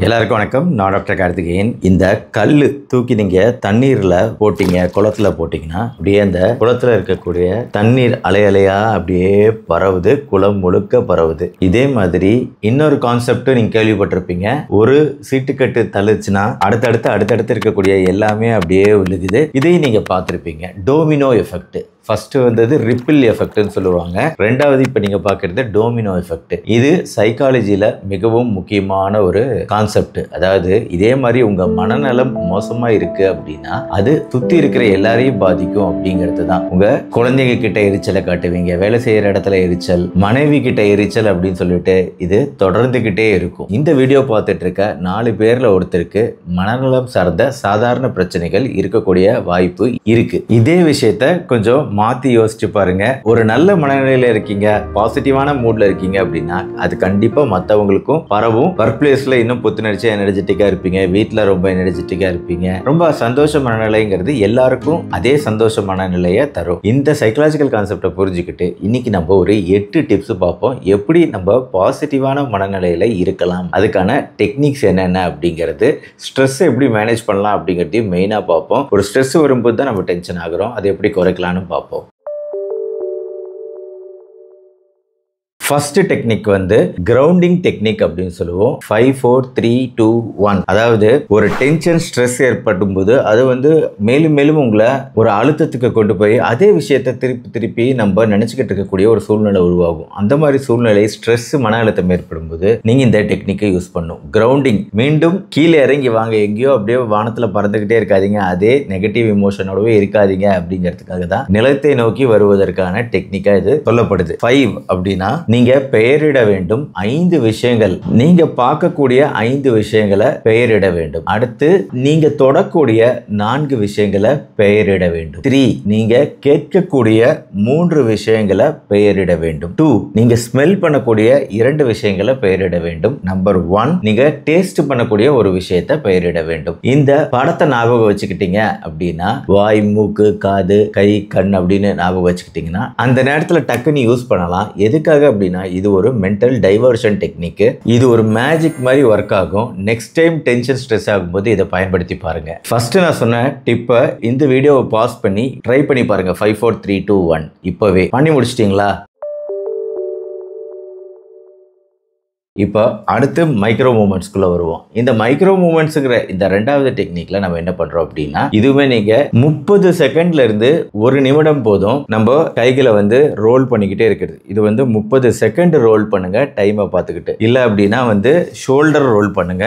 எல்லாருக்கும் வணக்கம். நான் டாக்டர் கார்த்திகேயன். இந்த கல் தூக்கி நீங்க தண்ணீர்ல போட்டீங்க, குளத்துல போட்டீங்கன்னா அப்படியே அந்த குளத்துல இருக்கக்கூடிய தண்ணீர் அலை அலையா அப்படியே பரவுது, குளம் முழுக்க பரவுது. இதே மாதிரி இன்னொரு கான்செப்ட் நீங்க கேள்விப்பட்டிருப்பீங்க. ஒரு சீட்டுக்கட்டு தள்ளுச்சுன்னா அடுத்தடுத்து இருக்கக்கூடிய எல்லாமே அப்படியே விழுகுது. இதையும் நீங்க பார்த்திருப்பீங்க. Domino effect. ஃபர்ஸ்ட் வந்தது ரிப்பிள் எஃபெக்ட்னு சொல்லுவாங்க. ரெண்டாவது இப்போ நீங்க பார்க்கறது டோமினோ எஃபெக்ட். இது சைக்காலஜியில் மிகவும் முக்கியமான ஒரு கான்செப்ட். அதாவது இதே மாதிரி உங்க மனநலம் மோசமா இருக்கு அப்படின்னா அது சுத்தி இருக்கிற எல்லாரையும் பாதிக்கும் அப்படிங்கிறது தான். உங்க குழந்தைங்க கிட்ட எரிச்சலை காட்டுவீங்க, வேலை செய்யற இடத்துல எரிச்சல், மனைவி கிட்ட எரிச்சல் அப்படின்னு சொல்லிட்டு இது தொடர்ந்துகிட்டே இருக்கும். இந்த வீடியோ பார்த்துட்டு இருக்க 4 பேர்ல ஒருத்தருக்கு மனநலம் சார்ந்த சாதாரண பிரச்சனைகள் இருக்கக்கூடிய வாய்ப்பு இருக்கு. இதே விஷயத்த கொஞ்சம் மாத்தி யோசிச்சு பாருங்க. ஒரு நல்ல மனநிலையில இருக்கீங்க, பாசிட்டிவான மூட்ல இருக்கீங்க அப்படின்னா அது கண்டிப்பா மற்றவங்களுக்கும் பரவும். ஒர்க் பிளேஸ்ல இன்னும் புத்துணர்ச்சியா எனர்ஜெட்டிக்கா இருப்பீங்க, வீட்டுல ரொம்ப எனர்ஜெட்டிக்கா இருப்பீங்க. ரொம்ப சந்தோஷ மனநிலைங்கிறது எல்லாருக்கும் அதே சந்தோஷ மனநிலையை தரும். இந்த சைக்கலாஜிக்கல் கான்செப்டை புரிஞ்சுக்கிட்டு இன்னைக்கு நம்ம ஒரு 8 டிப்ஸ் பார்ப்போம். எப்படி நம்ம பாசிட்டிவான மனநிலையில இருக்கலாம், அதுக்கான டெக்னிக்ஸ் என்னென்ன அப்படிங்கிறது, ஸ்ட்ரெஸ் எப்படி மேனேஜ் பண்ணலாம் அப்படிங்கிறதையும் மெயினா பார்ப்போம். ஒரு ஸ்ட்ரெஸ் வரும்போது தான் நம்ம டென்ஷன் ஆகிறோம், அதை எப்படி குறைக்கலாம்னு பார்ப்போம். ஃபர்ஸ்ட் டெக்னிக் வந்து கிரவுண்டிங் டெக்னிக் அப்படின்னு சொல்லுவோம். 5 4 3 2 1. அதாவது ஒரு டென்ஷன் ஸ்ட்ரெஸ் ஏற்படும் போது அது வந்து மேலும் மேலும் உங்களை ஒரு அழுத்தத்துக்கு கொண்டு போய் அதே விஷயத்தை திருப்பி நம்ம நினைச்சுக்கிட்டு இருக்கக்கூடிய ஒரு சூழ்நிலை உருவாகும். அந்த மாதிரி சூழ்நிலை ஸ்ட்ரெஸ் மன அழுத்தம் ஏற்படும் போது நீங்க இந்த டெக்னிக்கை யூஸ் பண்ணும். கிரவுண்டிங். மீண்டும் கீழே இறங்கி வாங்க, எங்கேயோ அப்படியே வானத்துல பறந்துகிட்டே இருக்காதீங்க, அதே நெகட்டிவ் இமோஷனோடவே இருக்காதீங்க அப்படிங்கிறதுக்காக தான் நிலத்தை நோக்கி வருவதற்கான டெக்னிக்கா இது சொல்லப்படுது. 5 அப்படின்னா நீங்க பெயரிட வேண்டும் 5 விஷயங்கள். நீங்க பார்க்கக்கூடிய 5 விஷயங்களை பெயரிட வேண்டும். அடுத்து நீங்க தொடக்கூடிய 4 விஷயங்களை பெயரிட வேண்டும். 3 நீங்க கேட்கக்கூடிய 3 விஷயங்களை பெயரிட வேண்டும். 2 நீங்க ஸ்மெல் பண்ணக்கூடிய 2 விஷயங்களை பெயரிட வேண்டும். நம்பர் 1 நீங்க டேஸ்ட் பண்ணக்கூடிய ஒரு விஷயத்தை பெயரிட வேண்டும். இந்த படத்தை ஞாபகம் வச்சுக்கிட்டீங்க அப்படின்னா வாய், மூக்கு, காது, கை, கண் அப்படின்னு ஞாபகம் வச்சுக்கிட்டீங்கன்னா அந்த நேரத்துல டக்குன்னு யூஸ் பண்ணலாம். எதுக்காக அப்படின்னா இது ஒரு மென்டல் டைவர்ஷன் டெக்னிக். இது ஒரு மேஜிக் மாதிரி ஒர்க் ஆகும். நெக்ஸ்ட் டைம் டென்ஷன் ஸ்ட்ரெஸ் ஆகும்போது இதை பயன்படுத்தி பாருங்க. ஃபர்ஸ்ட் நான் சொன்ன டிப்பை இந்த வீடியோவை பாஸ் பண்ணி ட்ரை பண்ணி பாருங்க. 5 4 3 2 1. இப்பவே பண்ணி முடிச்சிட்டீங்களா? இப்போ அடுத்து மைக்ரோ மூமெண்ட்ஸ்குள்ள வருவோம். இந்த மைக்ரோ மூமெண்ட்ஸுங்கிற இந்த 2வது டெக்னிக்ல நம்ம என்ன பண்றோம் அப்படின்னா, இதுவுமே நீங்க 30 செகண்ட்ல இருந்து 1 நிமிடம் போதும் நம்ம கைகளை வந்து ரோல் பண்ணிக்கிட்டே இருக்குது. இது வந்து 30 செகண்ட் ரோல் பண்ணுங்க டைமை பார்த்துக்கிட்டு. இல்லை அப்படின்னா வந்து ஷோல்டர் ரோல் பண்ணுங்க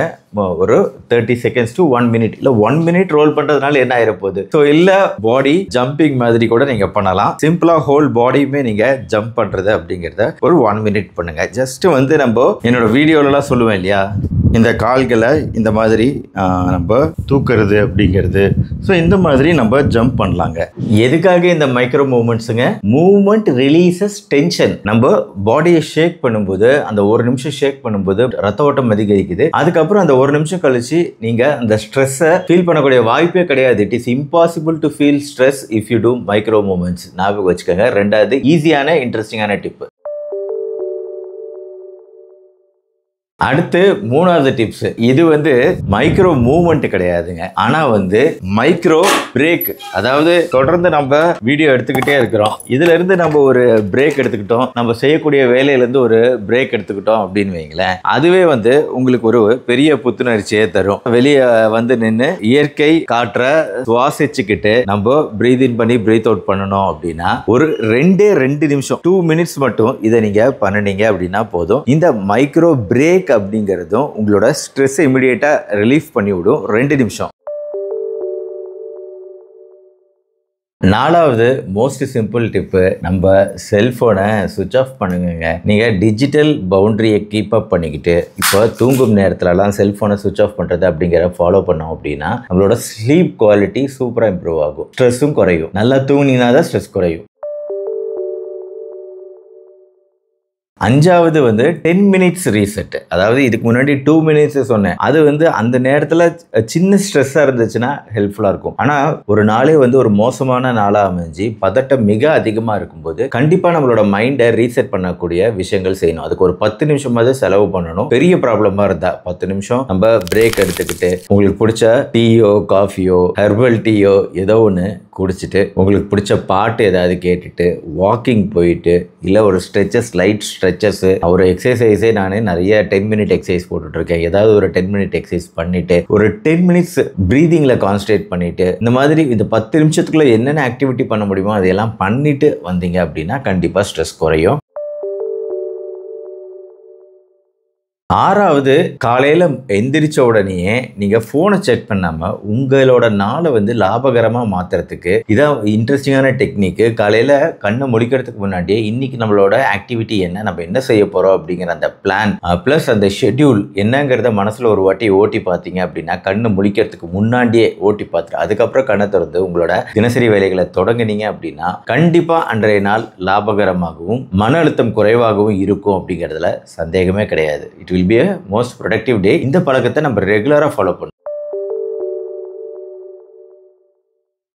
ஒரு 30 செகண்ட்ஸ் டு 1 மினிட். இல்லை 1 மினிட் ரோல் பண்றதுனால என்ன ஆயிரப்போகுது. ஸோ இல்லை பாடி ஜம்பிங் மாதிரி கூட நீங்க பண்ணலாம். சிம்பிளா ஹோல் பாடியுமே நீங்க ஜம்ப் பண்றது அப்படிங்கிறத ஒரு 1 மினிட் பண்ணுங்க. ஜஸ்ட் வந்து நம்ம என்னோட வீடியோலலாம் சொல்லுவேன் இல்லையா, இந்த கால்களை இந்த மாதிரி நம்ம தூக்குறது அப்படிங்கிறது. ஸோ இந்த மாதிரி நம்ம ஜம்ப் பண்ணலாங்க. எதுக்காக இந்த மைக்ரோ மூமெண்ட்ஸுங்க? Movement releases tension. நம்ம பாடியை ஷேக் பண்ணும்போது, அந்த 1 நிமிஷம் ஷேக் பண்ணும்போது ரத்த ஓட்டம் அதிகரிக்குது. அதுக்கப்புறம் அந்த 1 நிமிஷம் கழிச்சு நீங்க அந்த ஸ்ட்ரெஸ்ஸை ஃபீல் பண்ணக்கூடிய வாய்ப்பே கிடையாது. It is impossible to feel stress if you do micro moments. ஞாபகம் வச்சுக்கோங்க. 2வது ஈஸியான இன்ட்ரெஸ்டிங்கான டிப். அடுத்து 3வது டிப்ஸ். இது வந்து மைக்ரோ மூவ்மெண்ட் கிடையாதுங்க, ஆனா வந்து மைக்ரோ பிரேக். அதாவது தொடர்ந்து நம்ம வீடியோ எடுத்துக்கிட்டே இருக்கிறோம், இதுல இருந்து நம்ம ஒரு பிரேக் எடுத்துக்கிட்டோம், நம்ம செய்யக்கூடிய வேலையில இருந்து ஒரு பிரேக் எடுத்துக்கிட்டோம் அப்படின்னு வைங்களேன், அதுவே வந்து உங்களுக்கு ஒரு பெரிய புத்துணர்ச்சியை தரும். வெளியே வந்து நின்று இயற்கை காற்றை சுவாசிச்சுக்கிட்டு நம்ம பிரீத் இன் பண்ணி பிரீத் அவுட் பண்ணணும் அப்படின்னா ஒரு 2 நிமிஷம் 2 மினிட்ஸ் மட்டும் இதை நீங்க பண்ணினீங்க அப்படின்னா போதும். இந்த மைக்ரோ பிரேக் அப்படிங்கிறதும் உங்களோட ஸ்ட்ரெஸ் இமிடியேட்டா ரிலீஃப் பண்ணி விடும். 2 நிமிஷம். 4வது மோஸ்ட் சிம்பிள் டிப்பு. நம்ம செல்போனை சுவிட்ச் ஆஃப் பண்ணுங்க. நீங்க டிஜிட்டல் பவுண்டரியை கீப் அப் பண்ணிக்கிட்டு இப்போ தூங்கும் நேரத்துலலாம் செல்போனை சுவிட்ச் ஆஃப் பண்றது அப்படிங்கிற ஃபாலோ பண்ணோம் அப்படின்னா நம்மளோட ஸ்லீப் குவாலிட்டி சூப்பரா இம்ப்ரூவ் ஆகும், ஸ்ட்ரெஸ்ஸும் குறையும். நல்லா தூங்கினா தான் ஸ்ட்ரெஸ் குறையும். 5வது வந்து 10 மினிட்ஸ் ரீசெட். அதாவது இதுக்கு முன்னாடி 2 மினிட்ஸ் சொன்னேன். அது வந்து அந்த நேரத்தில் சின்ன ஸ்ட்ரெஸ்ஸாக இருந்துச்சுன்னா ஹெல்ப்ஃபுல்லாக இருக்கும். ஆனால் ஒரு நாளே வந்து ஒரு மோசமான நாளாக அமைஞ்சு பதட்டம் மிக அதிகமாக இருக்கும்போது கண்டிப்பாக நம்மளோட மைண்டை ரீசெட் பண்ணக்கூடிய விஷயங்கள் செய்யணும். அதுக்கு ஒரு 10 நிமிஷமாவது செலவு பண்ணணும். பெரிய ப்ராப்ளமாக இருந்தால் 10 நிமிஷம் நம்ம பிரேக் எடுத்துக்கிட்டு உங்களுக்கு பிடிச்ச டீயோ காஃபியோ ஹெர்பல் டீயோ ஏதோ ஒன்று குடிச்சிட்டு உங்களுக்கு பிடிச்ச பாட்டு ஏதாவது கேட்டுட்டு வாக்கிங் போயிட்டு இல்லை ஒரு ஸ்ட்ரெச்சஸ் லைட் ஸ்ட்ரெச்சஸ் ஒரு எக்ஸசைஸே நான் நிறைய 10 மினிட் எக்ஸசைஸ் போட்டுட்ருக்கேன். ஏதாவது ஒரு 10 மினிட் எக்ஸசைஸ் பண்ணிட்டு ஒரு 10 மினிட்ஸ் ப்ரீதிங்கில் கான்சன்ட்ரேட் பண்ணிட்டு இந்த மாதிரி இந்த 10 நிமிஷத்துக்குள்ள என்னென்ன ஆக்டிவிட்டி பண்ண முடியுமோ அதையெல்லாம் பண்ணிட்டு வந்தீங்க அப்படின்னா கண்டிப்பாக ஸ்ட்ரெஸ் குறையும். 6வது காலையில் எந்திரிச்ச உடனேயே நீங்கள் ஃபோனை செக் பண்ணாமல் உங்களோட நாளை வந்து லாபகரமாக மாற்றுறதுக்கு இதான் இன்ட்ரெஸ்டிங்கான டெக்னிக்கு. காலையில் கண்ணை முடிக்கிறதுக்கு முன்னாடியே இன்னைக்கு நம்மளோட ஆக்டிவிட்டி என்ன, நம்ம என்ன செய்ய போகிறோம் அப்படிங்கிற அந்த பிளான் ப்ளஸ் அந்த ஷெட்யூல் என்னங்கிறத மனசில் ஒரு வாட்டி ஓட்டி பார்த்தீங்க அப்படின்னா கண்ணை முடிக்கிறதுக்கு முன்னாடியே ஓட்டி பார்த்துட்டு அதுக்கப்புறம் கண்ணை திறந்து உங்களோட தினசரி வேலைகளை தொடங்குனீங்க அப்படின்னா கண்டிப்பாக அன்றைய நாள் லாபகரமாகவும் மன அழுத்தம் குறைவாகவும் இருக்கும் அப்படிங்கிறதுல சந்தேகமே கிடையாது. It will be a most productive day. இந்த பழக்கத்தை நம்ம ரெகுலரா ஃபாலோ பண்ணணும்.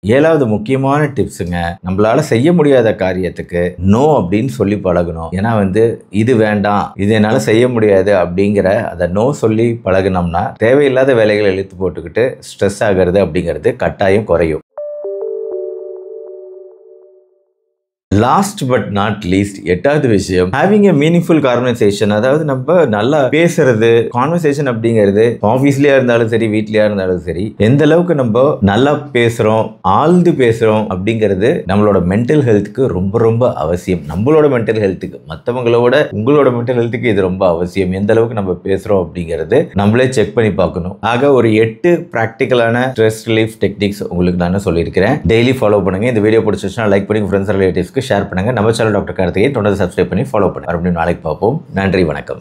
7வது முக்கியமான டிப்ஸுங்க, நம்மளால செய்ய முடியாத காரியத்துக்கு நோ அப்படின்னு சொல்லி பழகணும். ஏன்னா வந்து இது வேண்டாம், இது என்னால் செய்ய முடியாது அப்படிங்கிற அதை நோ சொல்லி பழகினோம்னா தேவையில்லாத வேலைகளை இழுத்து போட்டுக்கிட்டு ஸ்ட்ரெஸ் ஆகிறது அப்படிங்கிறது கட்டாயம் குறையும். லாஸ்ட் பட் நாட் லீஸ்ட் 8வது விஷயம், ஹேவிங் எ மீனிங்ஃபுல் கான்வர்சேஷன். அதாவது நம்ம நல்லா பேசுறது, கான்வர்சேஷன் அப்படிங்கிறது ஆஃபீஸ்லயா இருந்தாலும் சரி வீட்லயா இருந்தாலும் சரி எந்த அளவுக்கு நம்ம நல்லா பேசுறோம் ஆழ்ந்து பேசுறோம் அப்படிங்கிறது நம்மளோட மென்டல் ஹெல்த்துக்கு ரொம்ப ரொம்ப அவசியம். நம்மளோட மென்டல் ஹெல்த்துக்கு மற்றவங்களோட உங்களோட மென்டல் ஹெல்த்துக்கு இது ரொம்ப அவசியம். எந்த அளவுக்கு நம்ம பேசுறோம் அப்படிங்கிறது நம்மளே செக் பண்ணி பார்க்கணும். ஆக ஒரு 8 ப்ராக்டிக்கலான ஸ்ட்ரெஸ் ரிலீஃப் டெக்னிக்ஸ் உங்களுக்கு நான் சொல்லியிருக்கிறேன். டெய்லி ஃபாலோ பண்ணுங்க. இந்த வீடியோ பிடிச்சிச்சுன்னா லைக் பண்ணி ஃப்ரெண்ட்ஸ் ரிலேட்டிவ்ஸ்க்கு ஷேர் பண்ணுங்க. நம்ம சேனல் டாக்டர் கார்த்திகேயன் தொடர்ந்து சப்ஸ்கிரைப் பண்ணி ஃபாலோ பண்ணுங்க. மறுபடியும் நாளைக்கு பார்ப்போம். நன்றி, வணக்கம்.